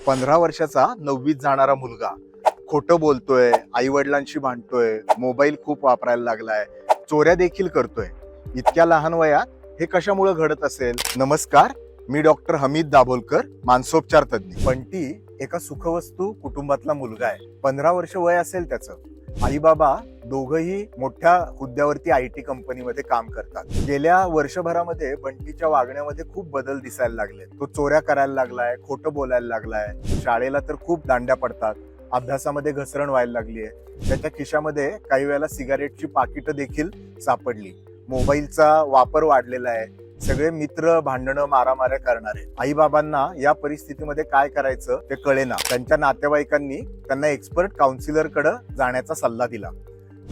15 वर्षाचा 9वीत जाणारा मुलगा खोटं बोलतोय, आई वडिलांशी भांडतोय, मोबाईल खूप वापरायला लागलाय, चोऱ्या देखील करतोय. इतक्या लहान वयात हे कशामुळे घडत असेल? नमस्कार, मी डॉक्टर हमीद दाभोलकर, मानसोपचार तज्ञ. बंटी एका सुखवस्तू कुटुंबातला मुलगा आहे. 15 वर्ष वय असेल त्याचं. आई बाबा दोघही मोठ्या हुद्द्यावरती IT कंपनीमध्ये काम करतात. गेल्या वर्षभरामध्ये बंटीच्या वागण्यामध्ये खूप बदल दिसायला लागले. तो चोऱ्या करायला लागलाय, खोटं बोलायला लागलाय, शाळेला तर खूप दांड्या पडतात, अभ्यासामध्ये घसरण व्हायला लागलीय. त्याच्या खिशामध्ये काही वेळेला सिगारेटची पाकिटं देखील सापडली. मोबाईलचा वापर वाढलेला आहे. सगळे मित्र भांडणं मारामाऱ्या करणारे. आई बाबांना या परिस्थितीमध्ये काय करायचं ते कळेना. त्यांच्या नातेवाईकांनी त्यांना एक्सपर्ट काउन्सिलर कडे जाण्याचा सल्ला दिला.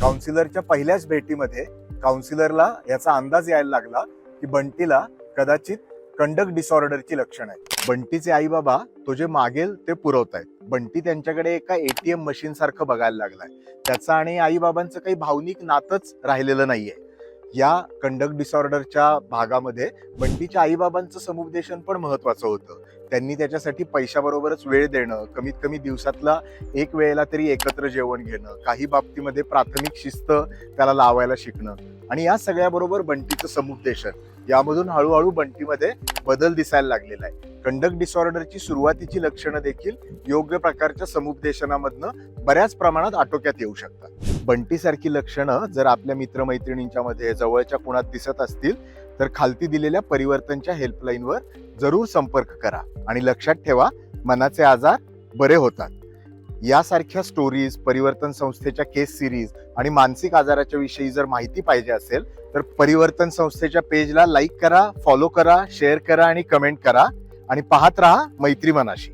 काउन्सिलरच्या पहिल्याच भेटीमध्ये काउन्सिलरला याचा अंदाज यायला लागला की बंटीला कदाचित कंडक्ट डिसऑर्डरची लक्षण आहे. बंटीचे आई बाबा तो जे मागेल ते पुरवतायत. बंटी त्यांच्याकडे एका ATM मशीन सारखं बघायला लागलाय. त्याचा आणि आई बाबांचं काही भावनिक नातच राहिलेलं नाहीये. या कंडक्ट डिसऑर्डरच्या भागामध्ये बंटीच्या आईबाबांचं समुपदेशन पण महत्वाचं होतं. त्यांनी त्याच्यासाठी पैशाबरोबरच वेळ देणं, कमीत कमी दिवसातला एक वेळेला तरी एकत्र जेवण घेणं, काही बाबतीमध्ये प्राथमिक शिस्त त्याला लावायला शिकणं आणि या सगळ्याबरोबर बंटीचं समुपदेशन, यामधून हळूहळू बंटीमध्ये बदल दिसायला लागलेला आहे. कंडक्ट डिसऑर्डरची सुरुवातीची लक्षणं देखील योग्य प्रकारच्या समुपदेशनामधनं बऱ्याच प्रमाणात आटोक्यात येऊ शकतात. बंटीसारखी लक्षणं जर आपल्या मित्रमैत्रिणींच्या मध्ये, जवळच्या कुणात दिसत असतील तर खालती दिलेल्या परिवर्तनच्या हेल्पलाईनवर जरूर संपर्क करा आणि लक्षात ठेवा, मनाचे आजार बरे होतात. यासारख्या स्टोरीज, परिवर्तन संस्थेच्या केस सिरीज आणि मानसिक आजाराच्या विषयी जर माहिती पाहिजे असेल तर परिवर्तन संस्थेच्या पेजला लाईक करा, फॉलो करा, शेअर करा आणि कमेंट करा आणि पाहत राहा मैत्री मनाशी.